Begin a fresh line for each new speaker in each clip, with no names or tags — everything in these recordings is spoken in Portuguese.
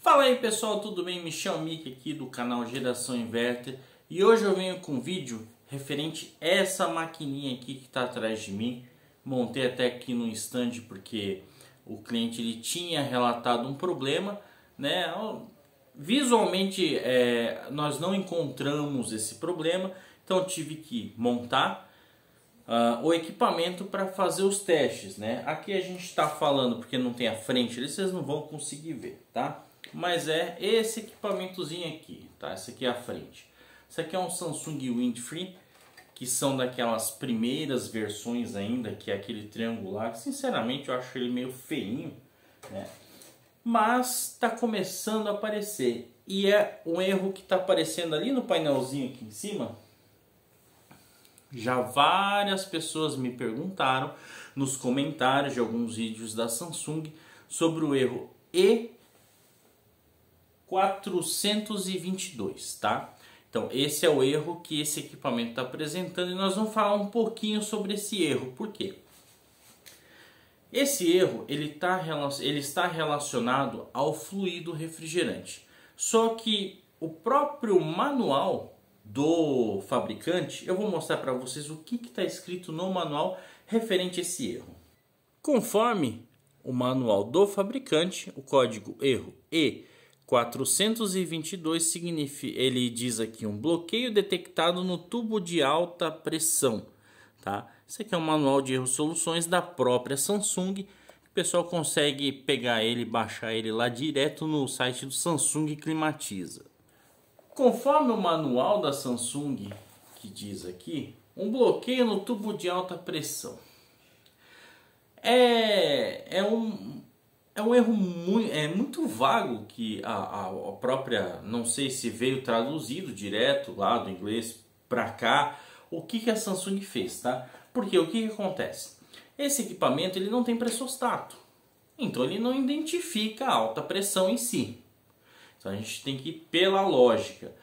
Fala aí pessoal, tudo bem? Michel Mick aqui do canal Geração Inverter e hoje eu venho com um vídeo referente a essa maquininha aqui que está atrás de mim. Montei até aqui no stand porque o cliente ele tinha relatado um problema, né? Visualmente nós não encontramos esse problema, então tive que montar o equipamento para fazer os testes, né? Aqui a gente está falando porque não tem a frente, vocês não vão conseguir ver, tá? Mas é esse equipamentozinho aqui, tá? Esse aqui é a frente. Esse aqui é um Samsung Windfree, que são daquelas primeiras versões ainda, que é aquele triangular. Sinceramente eu acho ele meio feinho, né? Mas está começando a aparecer. E é um erro que está aparecendo ali no painelzinho aqui em cima. Já várias pessoas me perguntaram nos comentários de alguns vídeos da Samsung sobre o erro E422, tá? Então esse é o erro que esse equipamento está apresentando e nós vamos falar um pouquinho sobre esse erro. Por quê? Esse erro ele está relacionado ao fluido refrigerante. Só que o próprio manual do fabricante, eu vou mostrar para vocês o que está escrito no manual referente a esse erro. Conforme o manual do fabricante, o código erro E422 significa, ele diz aqui um bloqueio detectado no tubo de alta pressão, tá? Esse aqui é um manual de erros soluções da própria Samsung. O pessoal consegue pegar ele, baixar ele lá direto no site do Samsung Climatiza. Conforme o manual da Samsung, que diz aqui, um bloqueio no tubo de alta pressão. É um erro muito vago que a própria, não sei se veio traduzido direto lá do inglês para cá, o que a Samsung fez, tá? Porque o que acontece? Esse equipamento ele não tem pressostato, então ele não identifica a alta pressão em si. Então a gente tem que ir pela lógica.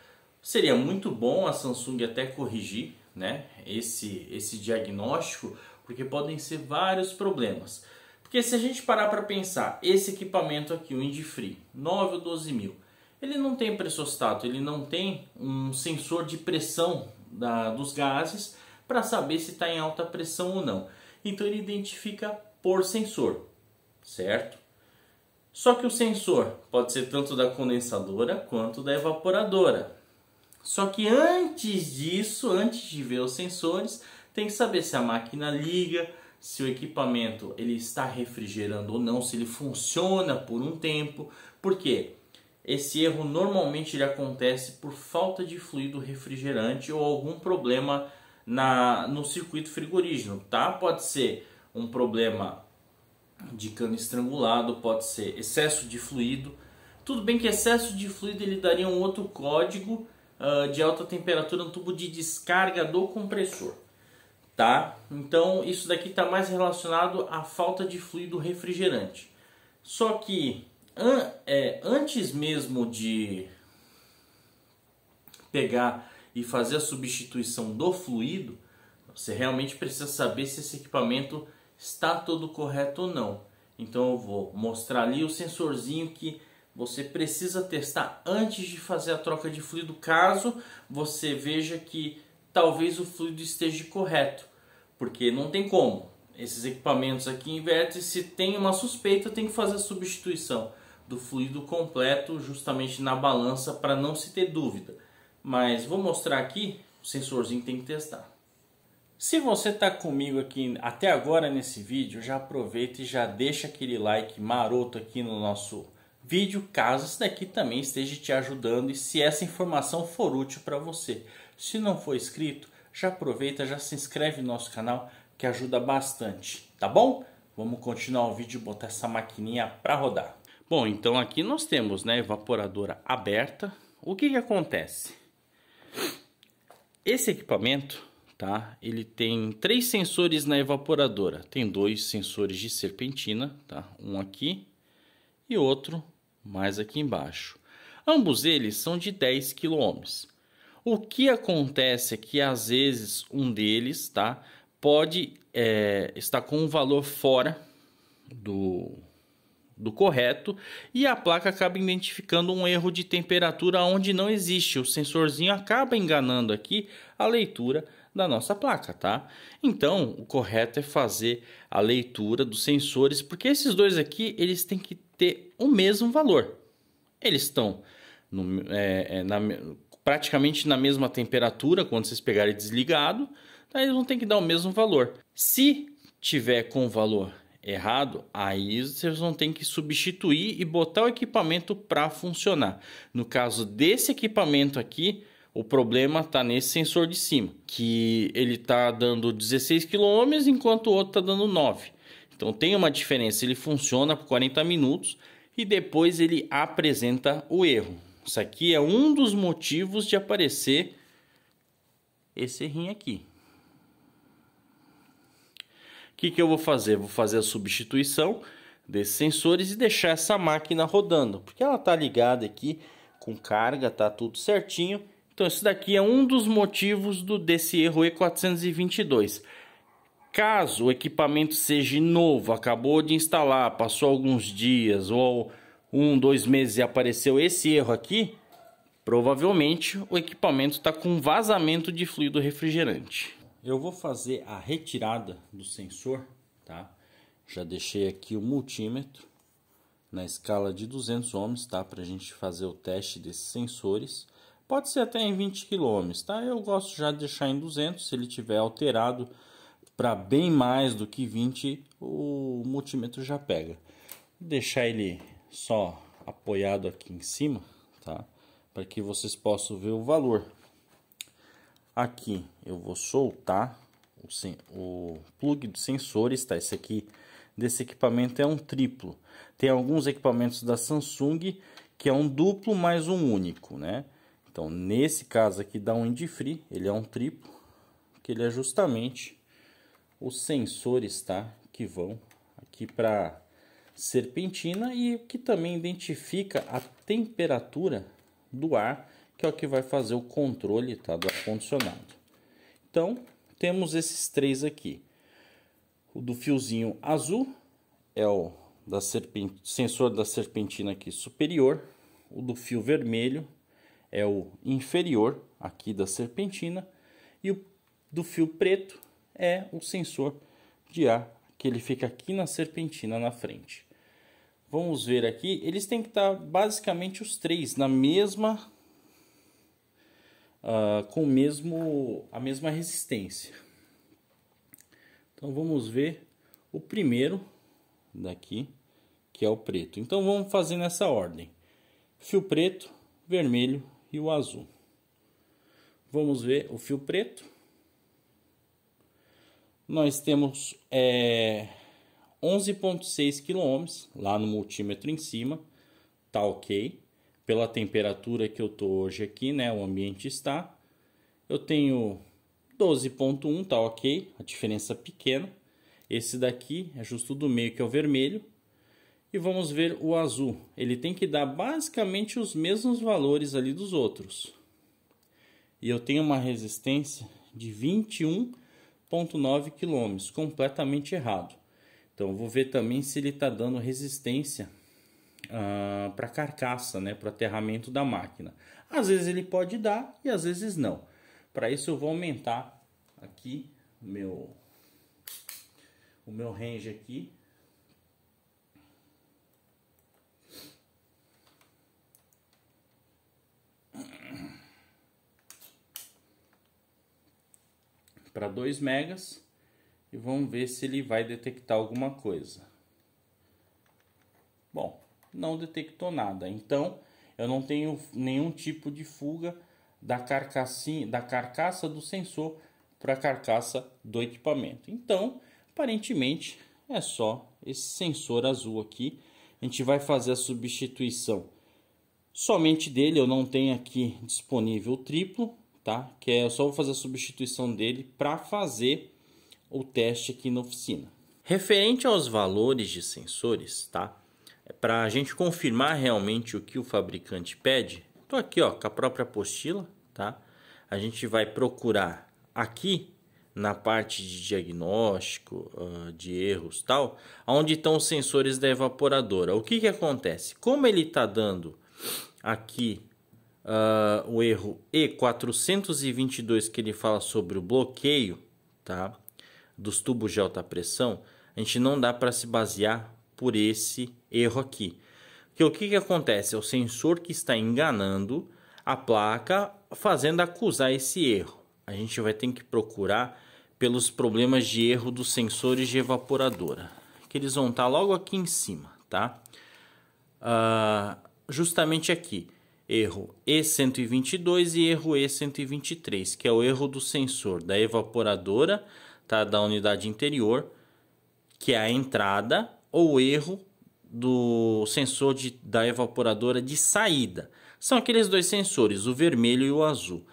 Seria muito bom a Samsung até corrigir, né, esse diagnóstico, porque podem ser vários problemas. Porque se a gente parar para pensar, esse equipamento aqui, o Windfree, 9 ou 12 mil, ele não tem pressostato, ele não tem um sensor de pressão dos gases para saber se está em alta pressão ou não. Então ele identifica por sensor, certo? Só que o sensor pode ser tanto da condensadora quanto da evaporadora. Só que antes disso, antes de ver os sensores, tem que saber se a máquina liga, se o equipamento ele está refrigerando ou não, se ele funciona por um tempo. Por quê? Esse erro normalmente ele acontece por falta de fluido refrigerante ou algum problema no circuito frigorígeno, tá? Pode ser um problema de cano estrangulado, pode ser excesso de fluido. Tudo bem que excesso de fluido ele daria um outro código de alta temperatura no tubo de descarga do compressor, tá? Então isso daqui está mais relacionado à falta de fluido refrigerante. Só que antes mesmo de pegar e fazer a substituição do fluido, você realmente precisa saber se esse equipamento está todo correto ou não. Então eu vou mostrar ali o sensorzinho que você precisa testar antes de fazer a troca de fluido, caso você veja que talvez o fluido esteja correto, porque não tem como. Esses equipamentos aqui invertem, se tem uma suspeita, tem que fazer a substituição do fluido completo justamente na balança para não se ter dúvida. Mas vou mostrar aqui o sensorzinho que tem que testar. Se você está comigo aqui até agora nesse vídeo, já aproveita e já deixa aquele like maroto aqui no nosso vídeo, caso isso daqui também esteja te ajudando e se essa informação for útil para você. Se não for inscrito, já aproveita, já se inscreve no nosso canal que ajuda bastante, tá bom? Vamos continuar o vídeo e botar essa maquininha para rodar. Bom, então aqui nós temos, né, a evaporadora aberta. O que acontece? Esse equipamento, tá? Ele tem 3 sensores na evaporadora. Tem 2 sensores de serpentina, tá? Um aqui e outro mais aqui embaixo. Ambos eles são de 10 kΩ. O que acontece é que às vezes um deles, tá, pode estar com um valor fora do correto e a placa acaba identificando um erro de temperatura onde não existe. O sensorzinho acaba enganando aqui a leitura da nossa placa, tá? Então, o correto é fazer a leitura dos sensores, porque esses dois aqui, eles têm que ter o mesmo valor. Eles estão praticamente na mesma temperatura quando vocês pegarem desligado, tá? Eles vão ter que dar o mesmo valor. Se tiver com o valor errado, aí vocês vão ter que substituir e botar o equipamento para funcionar. No caso desse equipamento aqui, o problema está nesse sensor de cima, que ele está dando 16 km enquanto o outro está dando 9. Então tem uma diferença, ele funciona por 40 minutos e depois ele apresenta o erro. Isso aqui é um dos motivos de aparecer esse errinho aqui. O que eu vou fazer? Vou fazer a substituição desses sensores e deixar essa máquina rodando, porque ela está ligada aqui com carga, tá tudo certinho. Então esse daqui é um dos motivos desse erro E422. Caso o equipamento seja novo, acabou de instalar, passou alguns dias ou 2 meses e apareceu esse erro aqui, provavelmente o equipamento está com vazamento de fluido refrigerante. Eu vou fazer a retirada do sensor, tá? Já deixei aqui o multímetro na escala de 200 ohms, tá? Para a gente fazer o teste desses sensores. Pode ser até em 20 km, tá? Eu gosto já de deixar em 200, se ele tiver alterado para bem mais do que 20, o multímetro já pega. Vou deixar ele só apoiado aqui em cima, tá? Para que vocês possam ver o valor. Aqui eu vou soltar o plug dos sensores, tá? Esse aqui desse equipamento é um triplo. Tem alguns equipamentos da Samsung que é um duplo mais um único, né? Então nesse caso aqui da Windfree, ele é um triplo, que ele é justamente os sensores, tá? Que vão aqui para serpentina e que também identifica a temperatura do ar, que é o que vai fazer o controle, tá, do ar-condicionado. Então, temos esses três aqui. O do fiozinho azul é o sensor da serpentina aqui superior. O do fio vermelho é o inferior aqui da serpentina. E o do fio preto é o sensor de ar, que ele fica aqui na serpentina na frente. Vamos ver aqui, eles têm que estar basicamente os três na mesma a mesma resistência. Então vamos ver o primeiro daqui, que é o preto. Então vamos fazer nessa ordem: fio preto, vermelho e o azul. Vamos ver o fio preto. Nós temos 11,6 km lá no multímetro em cima, tá ok. Pela temperatura que eu tô hoje aqui, né, o ambiente está. Eu tenho 12,1, tá ok, a diferença pequena. Esse daqui é justo do meio, que é o vermelho. E vamos ver o azul. Ele tem que dar basicamente os mesmos valores ali dos outros. E eu tenho uma resistência de 21,9 km, completamente errado. Então eu vou ver também se ele está dando resistência para carcaça, né, para aterramento da máquina. Às vezes ele pode dar e às vezes não. Para isso eu vou aumentar aqui o meu range aqui. Para 2 megas e vamos ver se ele vai detectar alguma coisa. Bom, não detectou nada, então eu não tenho nenhum tipo de fuga da carcaça do sensor para a carcaça do equipamento. Então, aparentemente é só esse sensor azul aqui. A gente vai fazer a substituição somente dele. Eu não tenho aqui disponível o triplo, tá? Que eu só vou fazer a substituição dele para fazer o teste aqui na oficina. Referente aos valores de sensores, tá? Para a gente confirmar realmente o que o fabricante pede, tô aqui, ó, com a própria apostila, tá? A gente vai procurar aqui na parte de diagnóstico de erros tal, onde estão os sensores da evaporadora. O que acontece? Como ele está dando aqui o erro E422, que ele fala sobre o bloqueio, tá, dos tubos de alta pressão, a gente não dá para se basear por esse erro aqui. Porque o que acontece? É o sensor que está enganando a placa, fazendo acusar esse erro. A gente vai ter que procurar pelos problemas de erro dos sensores de evaporadora, que eles vão estar logo aqui em cima, tá? Justamente aqui, erro E122 e erro E123, que é o erro do sensor da evaporadora, tá? Da unidade interior, que é a entrada, ou erro do sensor da evaporadora de saída. São aqueles dois sensores, o vermelho e o azul.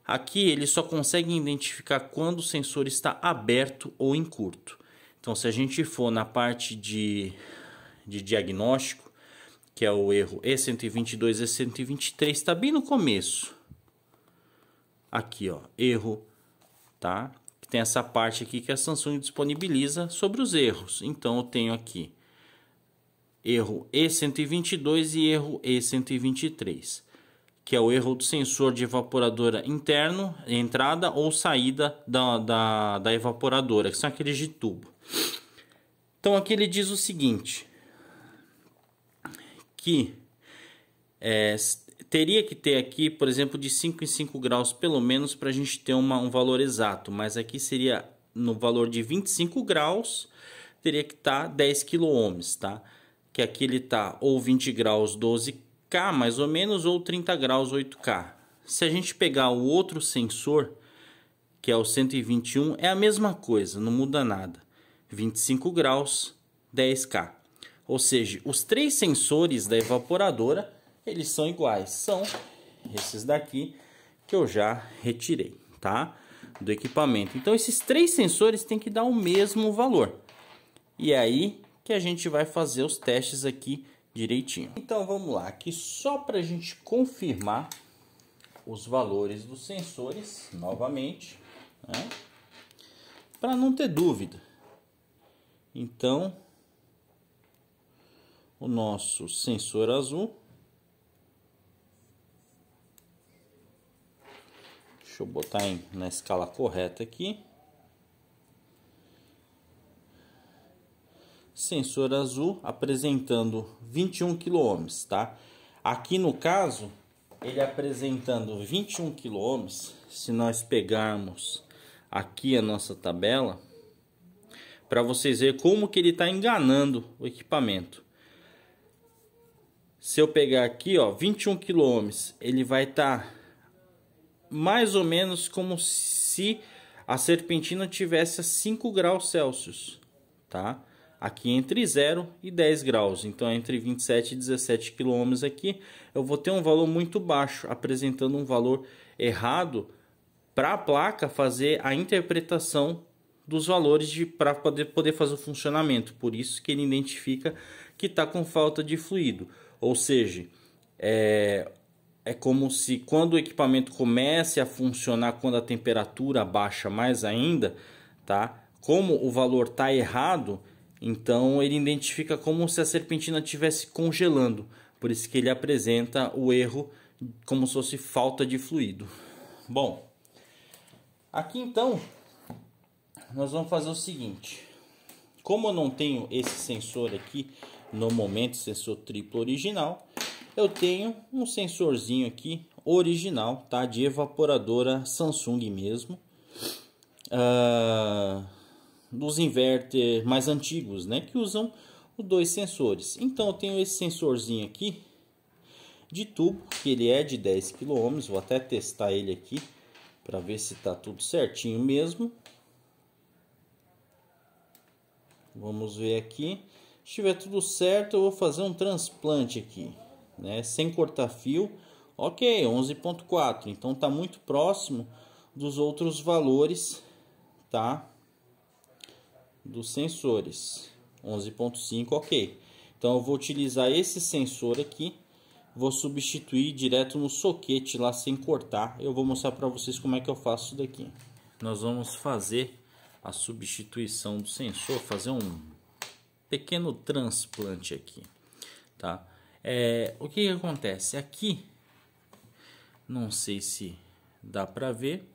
Aqui ele só consegue identificar quando o sensor está aberto ou em curto. Então, se a gente for na parte de diagnóstico, que é o erro E122 e E123, está bem no começo. Aqui, ó, erro, tá? Tem essa parte aqui que a Samsung disponibiliza sobre os erros. Então, eu tenho aqui erro E122 e erro E123, que é o erro do sensor de evaporadora interno, entrada ou saída da evaporadora, que são aqueles de tubo. Então aqui ele diz o seguinte, que teria que ter aqui, por exemplo, de 5 em 5 graus pelo menos, para a gente ter um valor exato, mas aqui seria no valor de 25 graus, teria que estar 10 kΩ, tá? Que aqui ele está ou 20 graus 12K mais ou menos, ou 30 graus 8K. Se a gente pegar o outro sensor, que é o 121, é a mesma coisa, não muda nada. 25 graus 10K. Ou seja, os três sensores da evaporadora, eles são iguais. São esses daqui que eu já retirei, tá? Do equipamento. Então esses três sensores têm que dar o mesmo valor. E é aí que a gente vai fazer os testes aqui direitinho. Então vamos lá, aqui só para a gente confirmar os valores dos sensores novamente, né? Para não ter dúvida. Então o nosso sensor azul, deixa eu botar na escala correta aqui. Sensor azul apresentando 21 kΩ, tá? Aqui no caso, ele apresentando 21 kΩ, se nós pegarmos aqui a nossa tabela, para vocês verem como que ele está enganando o equipamento. Se eu pegar aqui, ó, 21 kΩ, ele vai estar mais ou menos como se a serpentina tivesse a 5 graus Celsius, tá? Aqui entre 0 e 10 graus, então entre 27 e 17 kΩ aqui, eu vou ter um valor muito baixo, apresentando um valor errado para a placa fazer a interpretação dos valores para poder fazer o funcionamento. Por isso que ele identifica que está com falta de fluido. Ou seja, é como se quando o equipamento comece a funcionar, quando a temperatura baixa mais ainda, tá? Como o valor está errado, então ele identifica como se a serpentina estivesse congelando. Por isso que ele apresenta o erro como se fosse falta de fluido. Bom, aqui então nós vamos fazer o seguinte. Como eu não tenho esse sensor aqui no momento, sensor triplo original, eu tenho um sensorzinho aqui original, tá? De evaporadora Samsung mesmo. Dos inverter mais antigos, né, que usam os dois sensores. Então eu tenho esse sensorzinho aqui de tubo, que ele é de 10 kΩ. Vou até testar ele aqui para ver se está tudo certinho mesmo. Vamos ver aqui. Se estiver tudo certo, eu vou fazer um transplante aqui, né, sem cortar fio. Ok, 11.4, então está muito próximo dos outros valores, tá? Dos sensores 11.5, ok. Então eu vou utilizar esse sensor aqui, vou substituir direto no soquete lá sem cortar. Eu vou mostrar para vocês como é que eu faço isso daqui. nós vamos fazer a substituição do sensor, fazer um pequeno transplante aqui, tá? O que acontece aqui, não sei se dá para ver,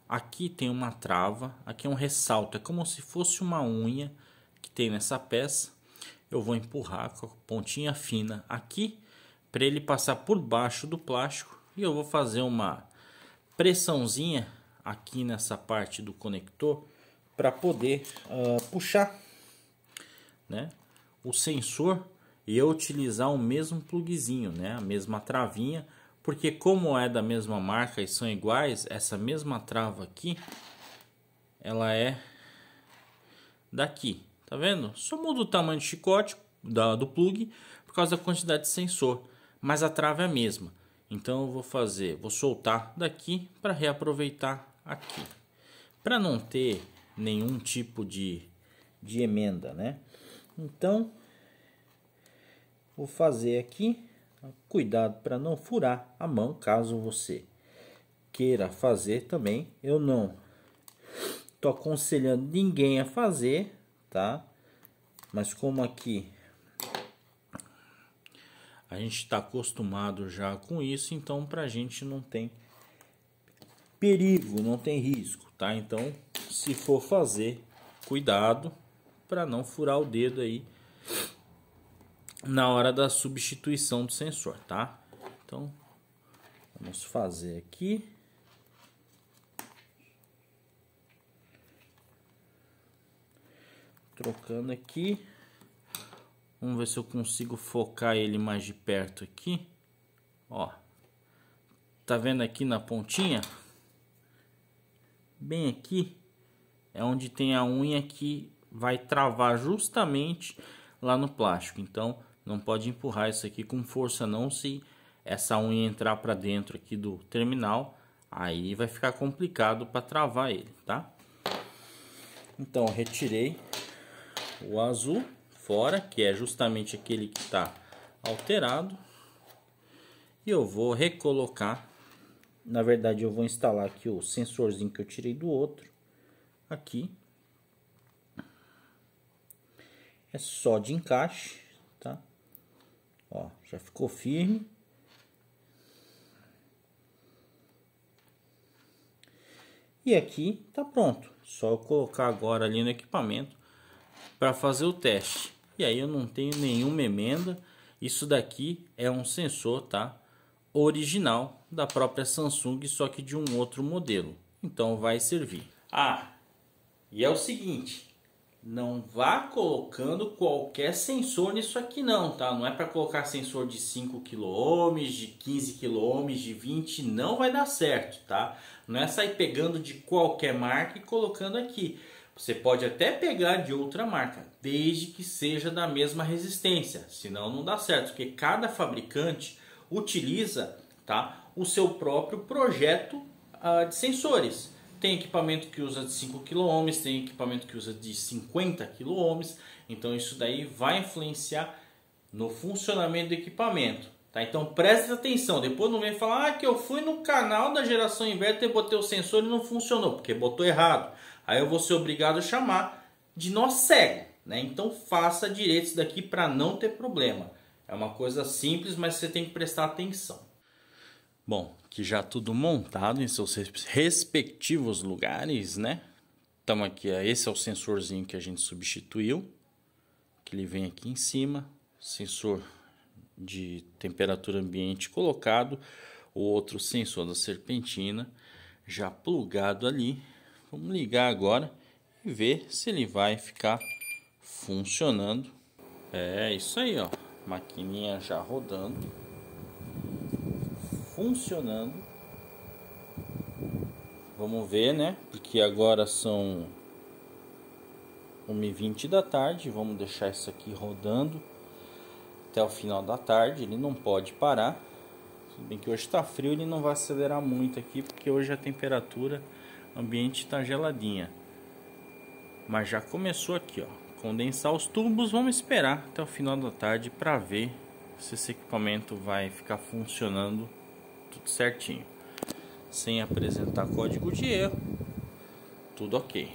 aqui tem uma trava, aqui é um ressalto, é como se fosse uma unha que tem nessa peça. Eu vou empurrar com a pontinha fina aqui para ele passar por baixo do plástico, e eu vou fazer uma pressãozinha aqui nessa parte do conector para poder puxar, né, o sensor, e eu utilizar o mesmo plugzinho, né, a mesma travinha, porque como é da mesma marca e são iguais, essa mesma trava aqui, ela é daqui, tá vendo? Só muda o tamanho do chicote do plug por causa da quantidade de sensor, mas a trava é a mesma. Então eu vou soltar daqui para reaproveitar aqui, para não ter nenhum tipo de emenda, né? Então vou fazer aqui, cuidado para não furar a mão, caso você queira fazer também. Eu não tô aconselhando ninguém a fazer, tá? Mas como aqui a gente está acostumado já com isso, então pra gente não tem perigo, não tem risco, tá? Então, se for fazer, cuidado para não furar o dedo aí na hora da substituição do sensor, tá? Então, vamos fazer aqui. Trocando aqui. Vamos ver se eu consigo focar ele mais de perto aqui. Ó. Tá vendo aqui na pontinha? Bem aqui é onde tem a unha que vai travar justamente lá no plástico. Então não pode empurrar isso aqui com força não, se essa unha entrar para dentro aqui do terminal, aí vai ficar complicado para travar ele, tá? Então retirei o azul fora, que é justamente aquele que está alterado, e eu vou recolocar. Na verdade eu vou instalar aqui o sensorzinho que eu tirei do outro aqui. É só de encaixe, tá? Ó, já ficou firme. E aqui tá pronto. Só eu colocar agora ali no equipamento para fazer o teste. E aí eu não tenho nenhuma emenda. Isso daqui é um sensor, tá? Original da própria Samsung, só que de um outro modelo. Então vai servir. Ah, e é o seguinte, não vá colocando qualquer sensor nisso aqui não, tá? Não é para colocar sensor de 5 kΩ, de 15 kΩ, de 20, não vai dar certo, tá? Não é sair pegando de qualquer marca e colocando aqui. Você pode até pegar de outra marca, desde que seja da mesma resistência, senão não dá certo, porque cada fabricante utiliza, tá, o seu próprio projeto de sensores. Tem equipamento que usa de 5 kΩ, tem equipamento que usa de 50 kΩ, então isso daí vai influenciar no funcionamento do equipamento. Tá? Então preste atenção, depois não vem falar que eu fui no canal da geração inverter e botei o sensor e não funcionou, porque botou errado. Aí eu vou ser obrigado a chamar de nó cego, né? Então faça direito isso daqui para não ter problema. É uma coisa simples, mas você tem que prestar atenção. Bom, que já tudo montado em seus respectivos lugares, né? Então aqui, esse é o sensorzinho que a gente substituiu, que ele vem aqui em cima, sensor de temperatura ambiente colocado, o outro sensor da serpentina já plugado ali. Vamos ligar agora e ver se ele vai ficar funcionando. É isso aí, ó, maquininha já rodando, funcionando. Vamos ver, né? Porque agora são 1h20 da tarde. Vamos deixar isso aqui rodando até o final da tarde. Ele não pode parar. Se bem que hoje está frio, ele não vai acelerar muito aqui, porque hoje a temperatura ambiente está geladinha. Mas já começou aqui, ó, condensar os tubos. Vamos esperar até o final da tarde para ver se esse equipamento vai ficar funcionando tudo certinho. sem apresentar código de erro, tudo ok.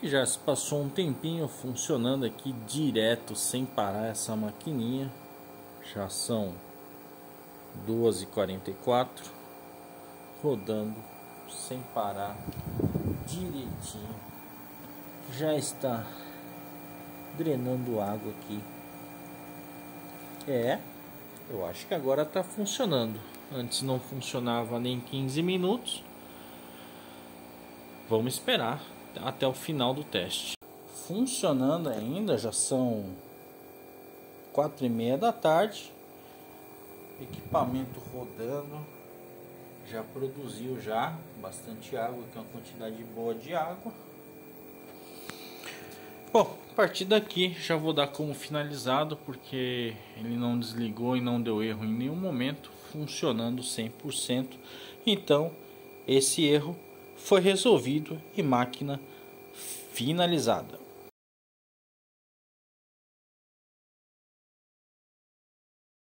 E já se passou um tempinho funcionando aqui direto, sem parar essa maquininha. Já são 2h44, rodando sem parar direitinho. Já está drenando água aqui. Eu acho que agora está funcionando. Antes não funcionava nem 15 minutos. Vamos esperar até o final do teste. Funcionando ainda, já são 4h30 da tarde. Equipamento rodando. Já produziu bastante água, que é uma quantidade boa de água. Bom, a partir daqui já vou dar como finalizado, porque ele não desligou e não deu erro em nenhum momento, funcionando 100%. Então, esse erro foi resolvido e máquina finalizada.